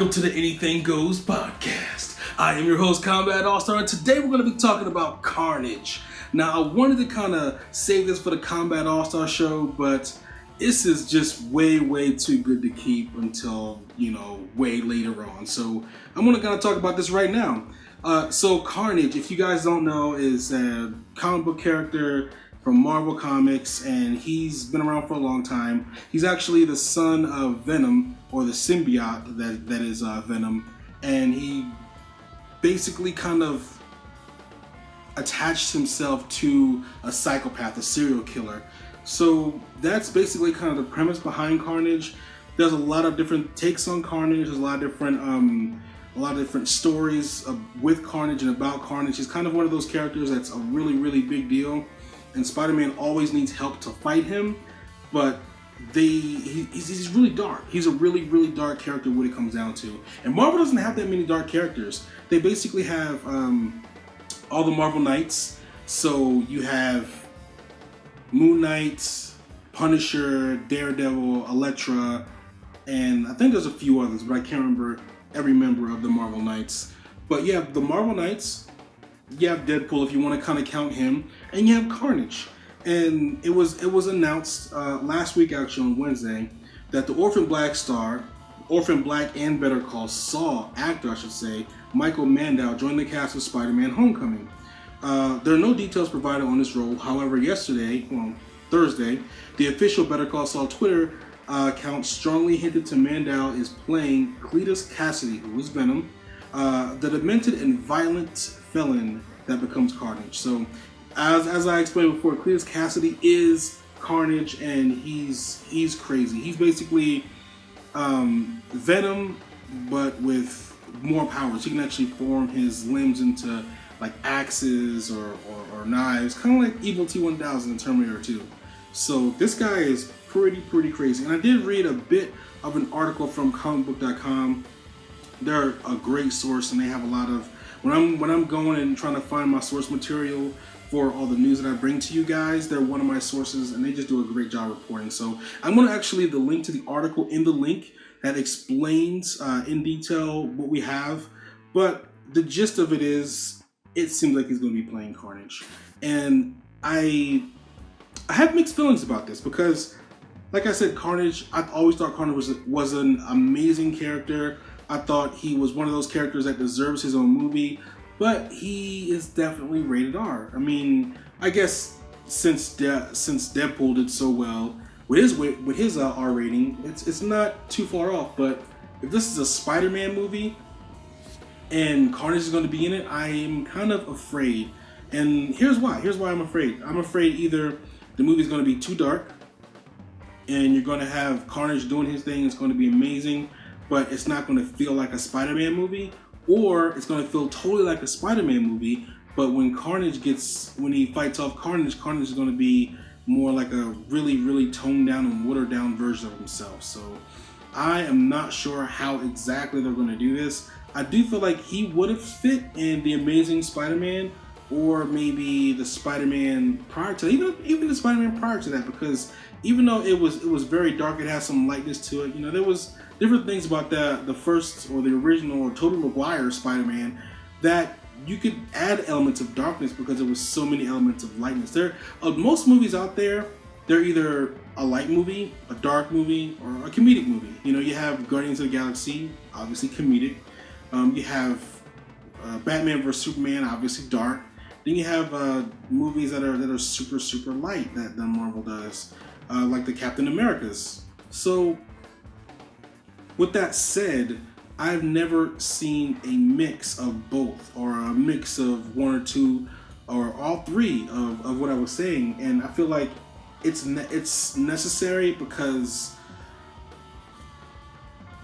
Welcome to the Anything Goes podcast. I am your host, Kombat AllStar, and today we're going to be talking about Carnage. Now, I wanted to kind of save this for the Kombat AllStar show, but this is just way too good to keep until, way later on. So I'm going to kind of talk about this right now. So Carnage, if you guys don't know, is a comic book character from Marvel Comics, and he's been around for a long time. He's actually the son of Venom, or the symbiote that is Venom, and he basically kind of attached himself to a psychopath, a serial killer. So that's basically kind of the premise behind Carnage. There's a lot of different takes on Carnage. There's a lot of different stories with Carnage and about Carnage. He's kind of one of those characters that's a really big deal. And Spider-Man always needs help to fight him, but he's really dark. He's a really dark character when it comes down to. And Marvel doesn't have that many dark characters. They basically have all the Marvel Knights. So you have Moon Knight, Punisher, Daredevil, Elektra, and I think there's a few others, but I can't remember every member of the Marvel Knights. But you have the Marvel Knights. You have Deadpool if you want to kind of count him, and you have Carnage. And it was announced last week, actually on Wednesday, that the Orphan Black and Better Call Saul actor, Michael Mando, joined the cast of Spiderman Homecoming. There are no details provided on this role. However, Thursday, the official Better Call Saul Twitter account strongly hinted to Mando is playing Cletus Cassidy, who is Venom, the demented and violent felon that becomes Carnage. So, as I explained before, Cletus Cassidy is Carnage, and he's crazy. He's basically Venom, but with more powers. He can actually form his limbs into like axes or knives, kind of like Evil T-1000 in Terminator 2. So this guy is pretty crazy. And I did read a bit of an article from comicbook.com. They're a great source, and they have a lot of, when I'm going and trying to find my source material for all the news that I bring to you guys, they're one of my sources, and they just do a great job reporting. So I'm going to actually leave the link to the article in the link that explains in detail what we have. But the gist of it is, it seems like he's going to be playing Carnage. And I have mixed feelings about this because, like I said, Carnage, I've always thought Carnage was an amazing character. I thought he was one of those characters that deserves his own movie, but he is definitely rated R. I mean, I guess since Deadpool did so well with his R rating, it's not too far off. But if this is a Spider-Man movie and Carnage is going to be in it, I am kind of afraid. And here's why. Here's why I'm afraid. I'm afraid either the movie's going to be too dark, and you're going to have Carnage doing his thing. It's going to be amazing, but it's not going to feel like a Spider-Man movie, or it's going to feel totally like a Spider-Man movie, but when he fights off Carnage is going to be more like a really toned down and watered down version of himself. So I am not sure how exactly they're going to do this. I do feel like he would have fit in the Amazing Spider-Man, or maybe the Spider-Man prior to that, even the Spider-Man prior to that, because even though it was very dark, it has some lightness to it. There was different things about the first or the original or Tobey Maguire Spider-Man that you could add elements of darkness because there was so many elements of lightness. Most movies out there, they're either a light movie, a dark movie, or a comedic movie. You have Guardians of the Galaxy, obviously comedic. You have Batman vs Superman, obviously dark. Then you have movies that are super light that Marvel does, like the Captain Americas. So, with that said, I've never seen a mix of both, or a mix of one or two, or all three of what I was saying, and I feel like it's necessary because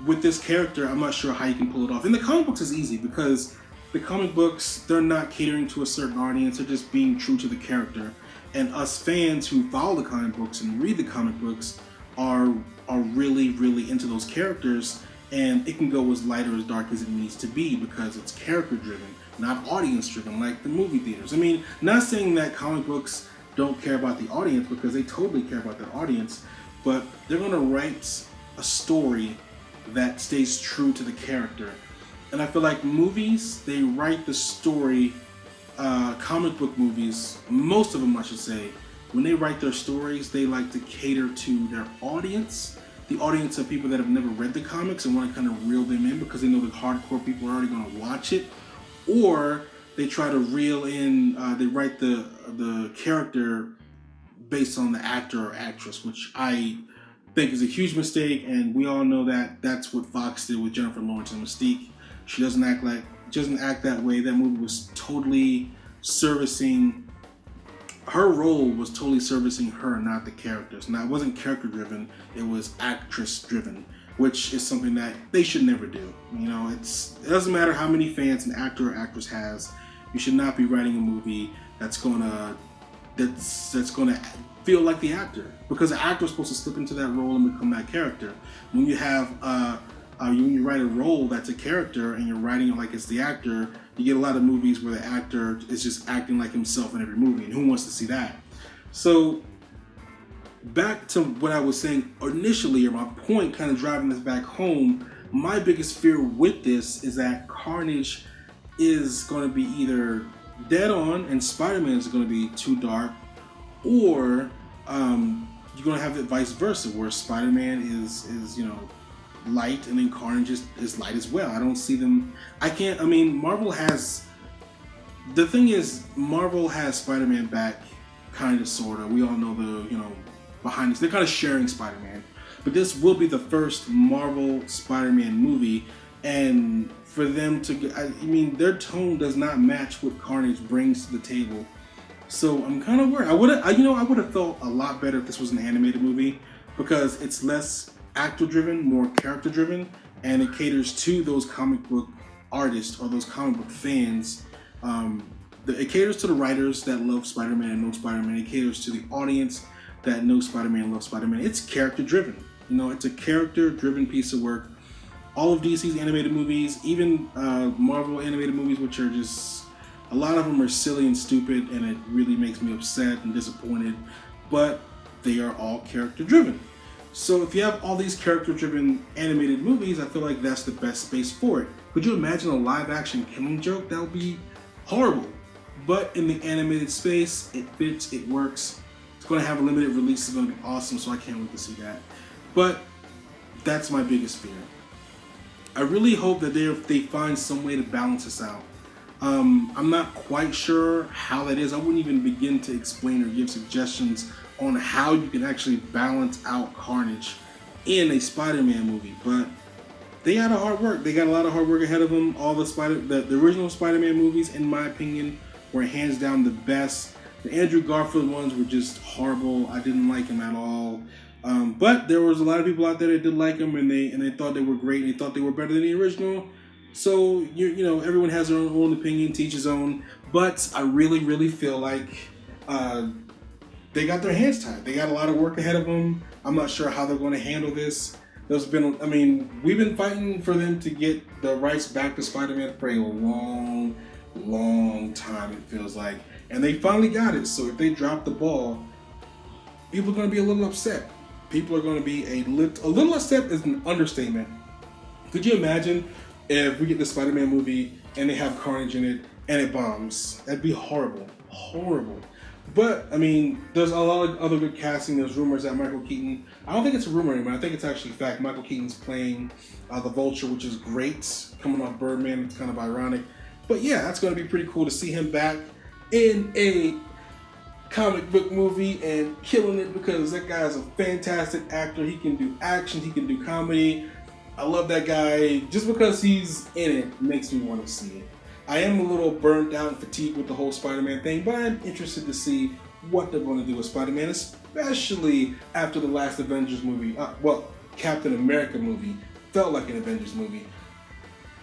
with this character, I'm not sure how you can pull it off. In the comic books, it's easy because the comic books, they're not catering to a certain audience, they're just being true to the character. And us fans who follow the comic books and read the comic books are really into those characters, and it can go as light or as dark as it needs to be because it's character driven, not audience driven like the movie theaters. I mean, not saying that comic books don't care about the audience, because they totally care about their audience, but they're going to write a story that stays true to the character. And I feel like movies, they write the story, comic book movies, most of them I should say, when they write their stories, they like to cater to their audience. The audience of people that have never read the comics and want to kind of reel them in because they know the hardcore people are already going to watch it. Or they try to reel in, they write the character based on the actor or actress, which I think is a huge mistake, and we all know that that's what Fox did with Jennifer Lawrence and Mystique. She doesn't act that way. That movie was totally servicing her role, was totally servicing her, not the characters. Now, it wasn't character driven, it was actress driven, which is something that they should never do. You know, it doesn't matter how many fans an actor or actress has. You should not be writing a movie that's gonna feel like the actor, because the actor is supposed to slip into that role and become that character. When you have when you write a role that's a character and you're writing it like it's the actor, you get a lot of movies where the actor is just acting like himself in every movie, and who wants to see that? So back to what I was saying initially, or my point, kind of driving this back home, my biggest fear with this is that Carnage is going to be either dead on and Spider-Man is going to be too dark, or you're going to have it vice versa, where Spider-Man is light, and then Carnage is light as well. I don't see them. Marvel has. The thing is, Marvel has Spider-Man back, kind of, sort of. We all know behind this. They're kind of sharing Spider-Man. But this will be the first Marvel Spider-Man movie, and for them to, their tone does not match what Carnage brings to the table. So I'm kind of worried. I would have felt a lot better if this was an animated movie, because it's less actor-driven, more character-driven, and it caters to those comic book artists or those comic book fans. It caters to the writers that love Spider-Man and know Spider-Man. It caters to the audience that knows Spider-Man and loves Spider-Man. It's character-driven. It's a character-driven piece of work. All of DC's animated movies, even Marvel animated movies, which are just, a lot of them are silly and stupid, and it really makes me upset and disappointed, but they are all character-driven. So if you have all these character-driven animated movies, I feel like that's the best space for it. Could you imagine a live-action Killing Joke? That would be horrible. But in the animated space, it fits, it works. It's going to have a limited release. It's going to be awesome, so I can't wait to see that. But that's my biggest fear. I really hope that they find some way to balance this out. I'm not quite sure how that is. I wouldn't even begin to explain or give suggestions on how you can actually balance out Carnage in a Spider-Man movie, but they got a hard work. They got a lot of hard work ahead of them. All the original Spider-Man movies, in my opinion, were hands down the best. The Andrew Garfield ones were just horrible. I didn't like him at all. But there was a lot of people out there that did like them, and they thought they were great. And they thought they were better than the original. So everyone has their own opinion, to each his own. But I really, really feel like they got their hands tied. They got a lot of work ahead of them. I'm not sure how they're going to handle this. We've been fighting for them to get the rights back to Spider-Man for a long, long time, it feels like. And they finally got it. So if they drop the ball, people are going to be a little upset. People are going to be a little upset is an understatement. Could you imagine if we get the Spider-Man movie and they have Carnage in it and it bombs? That'd be horrible. Horrible. But, there's a lot of other good casting. There's rumors that Michael Keaton, I don't think it's a rumor anymore, I think it's actually fact. Michael Keaton's playing the Vulture, which is great. Coming off Birdman, it's kind of ironic. But yeah, that's going to be pretty cool to see him back in a comic book movie and killing it, because that guy is a fantastic actor. He can do action, he can do comedy. I love that guy. Just because he's in it makes me want to see it. I am a little burnt out and fatigued with the whole Spider-Man thing, but I'm interested to see what they're going to do with Spider-Man, especially after the last Avengers movie. Captain America movie felt like an Avengers movie.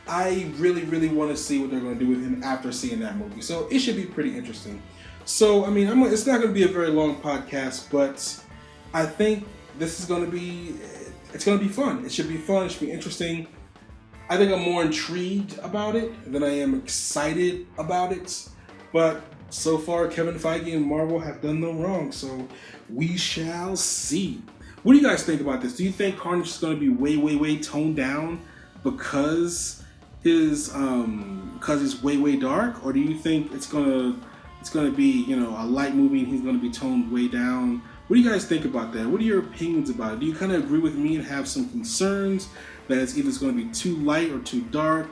I really, really want to see what they're going to do with him after seeing that movie. So it should be pretty interesting. So, it's not going to be a very long podcast, but I think this is going to be, it's going to be fun. It should be fun. It should be interesting. I think I'm more intrigued about it than I am excited about it. But so far, Kevin Feige and Marvel have done no wrong. So we shall see. What do you guys think about this? Do you think Carnage is going to be way toned down because he's way dark, or do you think it's gonna be, you know, a light movie and he's gonna be toned way down? What do you guys think about that? What are your opinions about it? Do you kind of agree with me and have some concerns that it's either going to be too light or too dark?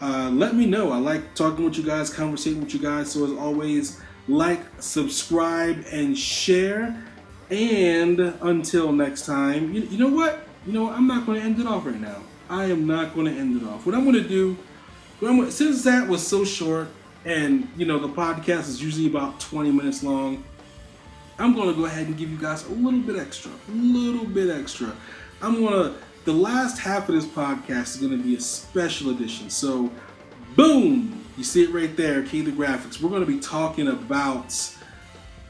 Let me know. I like talking with you guys, conversating with you guys. So as always, like, subscribe, and share. And until next time, you know what? I'm not going to end it off right now. I am not going to end it off. What I'm going to do, since that was so short, and the podcast is usually about 20 minutes long, I'm going to go ahead and give you guys a little bit extra. The last half of this podcast is going to be a special edition. So, boom! You see it right there, key the graphics. We're going to be talking about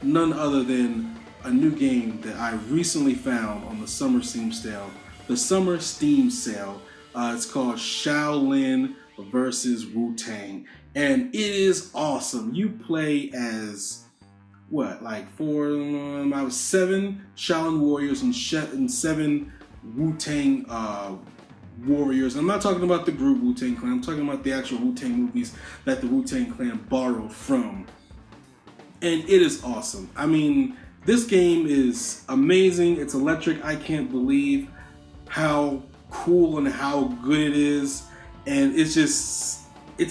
none other than a new game that I recently found on the Summer Steam Sale. The Summer Steam Sale. It's called Shaolin versus Wu Tang. And it is awesome. You play as... seven Shaolin warriors and 7 Wu-Tang warriors. I'm not talking about the group Wu-Tang Clan. I'm talking about the actual Wu-Tang movies that the Wu-Tang Clan borrowed from. And it is awesome. I mean, this game is amazing. It's electric. I can't believe how cool and how good it is. And it's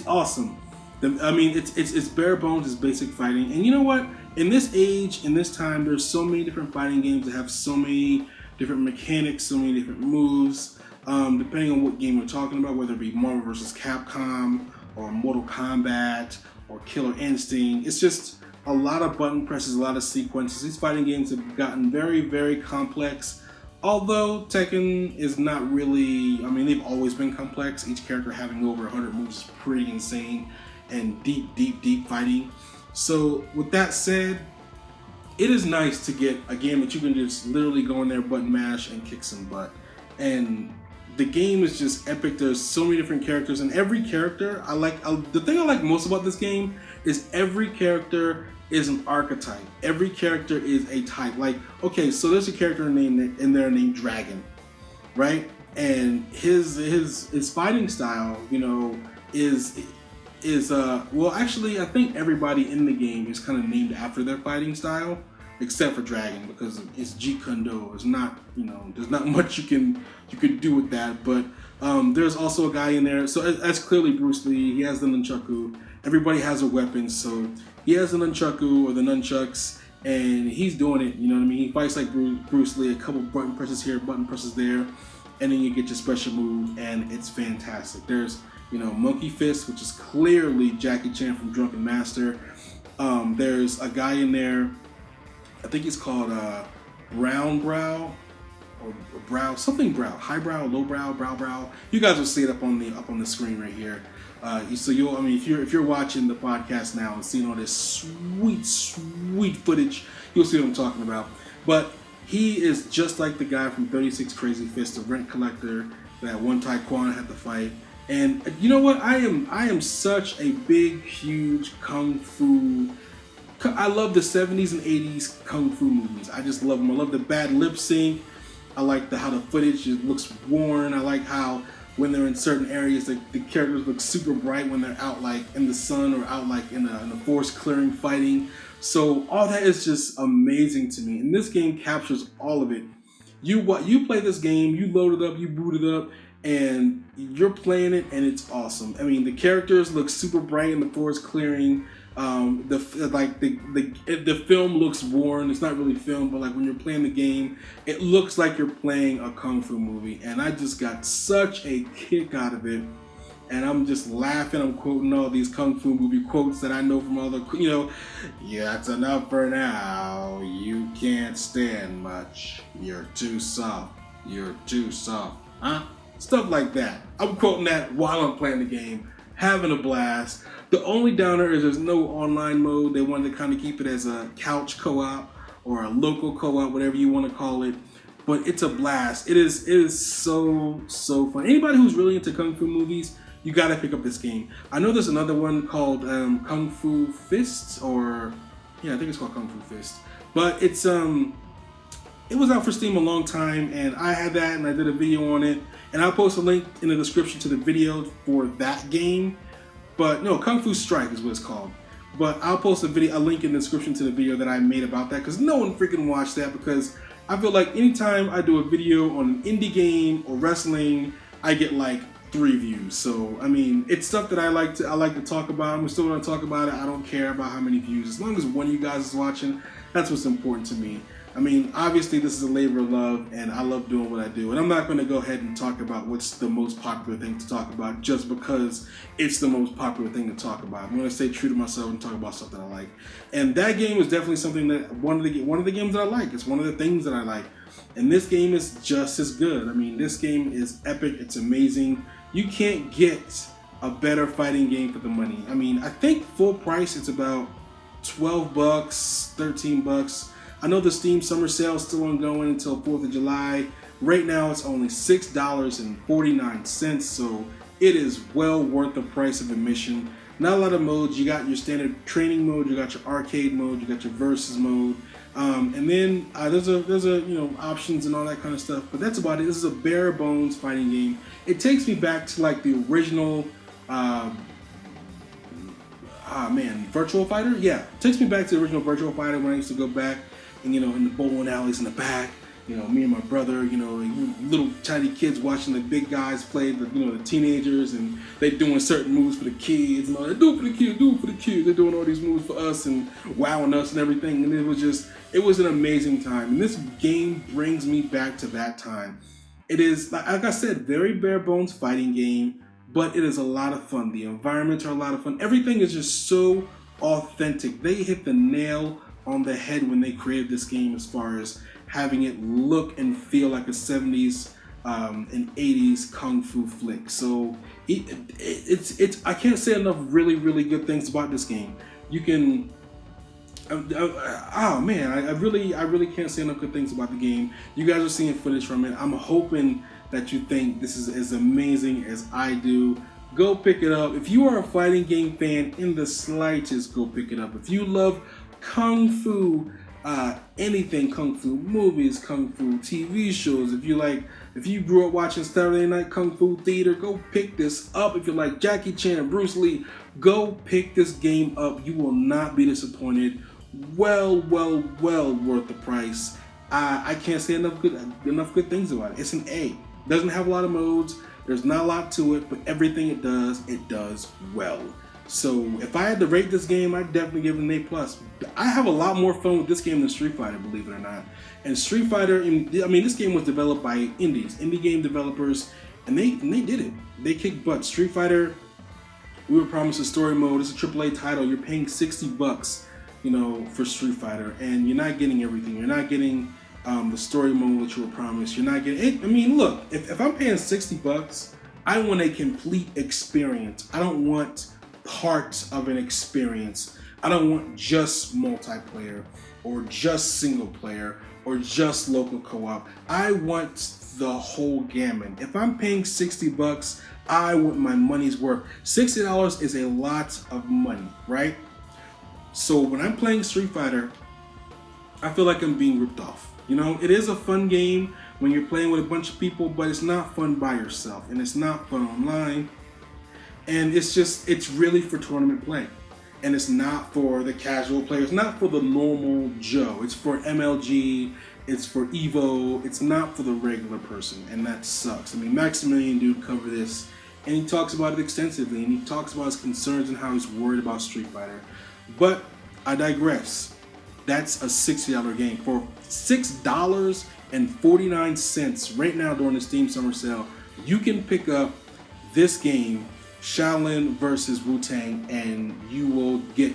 awesome. It's bare bones, it's basic fighting. And you know what? In this age, in this time, there's so many different fighting games that have so many different mechanics, so many different moves, depending on what game we're talking about, whether it be Marvel vs. Capcom, or Mortal Kombat, or Killer Instinct. It's just a lot of button presses, a lot of sequences. These fighting games have gotten very complex, although Tekken is not really, they've always been complex. Each character having over 100 moves is pretty insane, and deep fighting. So with that said, it is nice to get a game that you can just literally go in there, button mash, and kick some butt. And the game is just epic. There's so many different characters, and every character the thing I like most about this game is every character is an archetype. Every character is a type. Like, okay, so there's a character in there named Dragon, right? And his fighting style, actually, I think everybody in the game is kind of named after their fighting style, except for Dragon, because it's Jeet Kune Do. It's not, there's not much you can do with that. But there's also a guy in there. So that's clearly Bruce Lee. He has the nunchaku. Everybody has a weapon, so he has the nunchaku or the nunchucks, and he's doing it. You know what I mean? He fights like Bruce Lee. A couple button presses here, button presses there, and then you get your special move, and it's fantastic. There's Monkey Fist, which is clearly Jackie Chan from Drunken Master. There's a guy in there, I think he's called Brown Brow, or Brow, something Brow, high brow, low brow, brow brow. You guys will see it up on the screen right here. So if you're watching the podcast now and seeing all this sweet footage, you'll see what I'm talking about. But he is just like the guy from 36 Crazy Fists, the rent collector that one Taekwondo had to fight. And you know what? I am such a big, huge kung fu. I love the 70s and 80s kung fu movies. I just love them. I love the bad lip sync. I like how the footage looks worn. I like how when they're in certain areas, the characters look super bright when they're out like in the sun or out like in a forest clearing fighting. So all that is just amazing to me. And this game captures all of it. You play this game, you load it up, you boot it up, and you're playing it, and it's awesome. I mean, the characters look super bright in the forest clearing. The film looks worn. It's not really film, but like when you're playing the game, it looks like you're playing a kung fu movie. And I just got such a kick out of it. And I'm just laughing. I'm quoting all these kung fu movie quotes that I know from all the, yeah, that's enough for now. You can't stand much. You're too soft. You're too soft. Huh? Stuff like that. I'm quoting that while I'm playing the game, having a blast. The only downer is there's no online mode. They wanted to kind of keep it as a couch co-op or a local co-op, whatever you want to call it. But it's a blast. It is so fun. Anybody who's really into kung fu movies, you gotta pick up this game. I know there's another one called Kung Fu Fist, or yeah, I think it's called Kung Fu Fist. But it's it was out for Steam a long time, and I had that, and I did a video on it, and I'll post a link in the description to the video for that game. But no, Kung Fu Strike is what it's called. But I'll post a link in the description to the video that I made about that, because no one freaking watched that, because I feel like anytime I do a video on an indie game or wrestling, I get like 3 views. So I mean, it's stuff that I like to talk about. I'm still gonna talk about it. I don't care about how many views, as long as one of you guys is watching. That's what's important to me. I mean, obviously this is a labor of love, and I love doing what I do. And I'm not going to go ahead and talk about what's the most popular thing to talk about just because it's the most popular thing to talk about. I'm going to stay true to myself and talk about stuff that I like. And that game is definitely something that one of the games that I like. It's one of the things that I like. And this game is just as good. I mean, this game is epic. It's amazing. You can't get a better fighting game for the money. I mean, I think full price it's about $12, $13. I know the Steam summer sale is still ongoing until 4th of July. Right now it's only $6.49, so it is well worth the price of admission. Not a lot of modes. You got your standard training mode, you got your arcade mode, you got your versus mode, and then there's options and all that kind of stuff. But that's about it. This is a bare bones fighting game. It takes me back to like the original. Virtual Fighter? Yeah, it takes me back to the original Virtual Fighter when I used to go back and, in the bowling alleys in the back, me and my brother, little tiny kids watching the big guys play, the teenagers, and they doing certain moves for the kids, and all that, do it for the kids, do it for the kids. They're doing all these moves for us and wowing us and everything, and it was an amazing time. And this game brings me back to that time. It is, like I said, very bare bones fighting game, but it is a lot of fun. The environments are a lot of fun. Everything is just so authentic. They hit the nail on the head when they created this game as far as having it look and feel like a 70s and 80s kung fu flick. So it's I can't say enough really, really good things about this game. You can I really can't say enough good things about the game. You guys are seeing footage from it. I'm hoping that you think this is as amazing as I do. Go pick it up. If you are a fighting game fan in the slightest, go pick it up. If you love kung fu, anything kung fu, movies, kung fu, TV shows, if you grew up watching Saturday Night Kung Fu Theater, go pick this up. If you like Jackie Chan and Bruce Lee, go pick this game up. You will not be disappointed. Well worth the price. I can't say enough good things about it. It's an A. Doesn't have a lot of modes. There's not a lot to it, but everything it does well. So if I had to rate this game, I'd definitely give it an A+. I have a lot more fun with this game than Street Fighter, believe it or not. And Street Fighter, this game was developed by indie game developers, and they did it. They kicked butt. Street Fighter, we were promised a story mode. It's a AAA title. You're paying $60, for Street Fighter, and you're not getting everything. You're not getting the story mode that you were promised. You're not getting it. Look, if I'm paying $60, I want a complete experience. I don't want parts of an experience. I don't want just multiplayer or just single player or just local co-op. I want the whole gamut. If I'm paying $60, I want my money's worth. $60 is a lot of money, right? So when I'm playing Street Fighter, I feel like I'm being ripped off. It is a fun game when you're playing with a bunch of people, but it's not fun by yourself, and it's not fun online. And it's really for tournament play. And it's not for the casual player. It's not for the normal Joe. It's for MLG. It's for Evo. It's not for the regular person. And that sucks. Maximilian dude covered this. And he talks about it extensively. And he talks about his concerns and how he's worried about Street Fighter. But I digress. That's a $60 game. For $6.49 right now during the Steam Summer Sale, you can pick up this game, Shaolin versus Wu Tang, and you will get,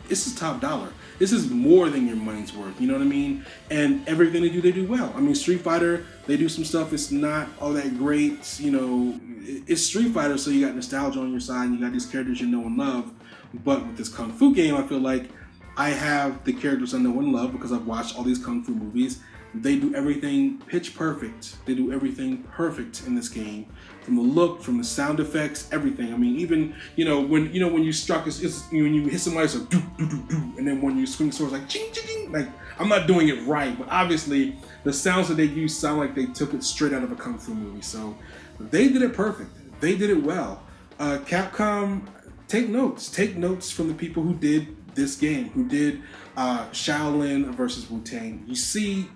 this is top dollar. This is more than your money's worth, you know what I mean? And everything they do well. Street Fighter, they do some stuff, it's not all that great, it's Street Fighter, so you got nostalgia on your side, and you got these characters you know and love. But with this Kung Fu game, I feel like I have the characters I know and love because I've watched all these Kung Fu movies. They do everything pitch perfect. They do everything perfect in this game. From the look, from the sound effects, everything. Even when you struck, when you hit somebody, it's like do do do do, and then when you swing swords, like ching ching ching. like, I'm not doing it right, but obviously the sounds that they use sound like they took it straight out of a kung fu movie. So they did it perfect. They did it well. Capcom, take notes from the people who did this game, who did Shaolin versus Wu Tang. You see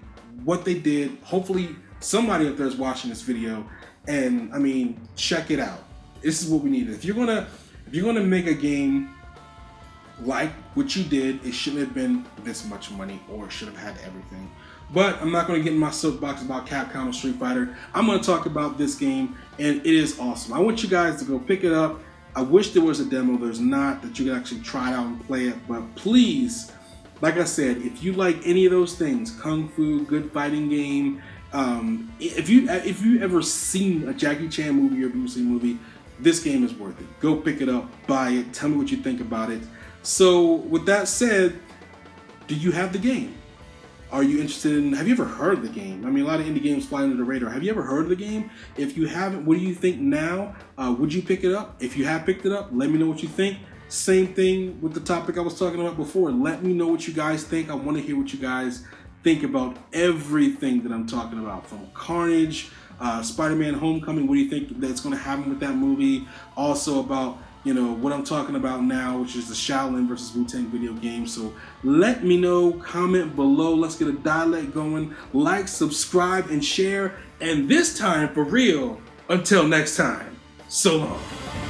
what they did. Hopefully somebody up there is watching this video, and I mean, check it out. This is what we needed. If you're gonna make a game like what you did, it shouldn't have been this much money, or it should have had everything. But I'm not going to get in my soapbox about Capcom or Street Fighter. I'm going to talk about this game, and it is awesome. I want you guys to go pick it up. I wish there was a demo. There's not, that you could actually try it out and play it. But please, like I said, if you like any of those things, kung fu, good fighting game, if you ever seen a Jackie Chan movie or Bruce Lee movie, this game is worth it. Go pick it up, buy it, tell me what you think about it. So with that said, do you have the game? Are you interested in, have you ever heard of the game? I mean, a lot of indie games fly under the radar. Have you ever heard of the game? If you haven't, what do you think now? Would you pick it up? If you have picked it up, let me know what you think. Same thing with the topic I was talking about before. Let me know what you guys think. I want to hear what you guys think about everything that I'm talking about, from Carnage, Spiderman Homecoming. What do you think that's going to happen with that movie? Also about, you know, what I'm talking about now, which is the Shaolin versus Wu Tang video game. So let me know, comment below. Let's get a dialogue going. Like, subscribe, and share. And this time, for real, until next time, so long.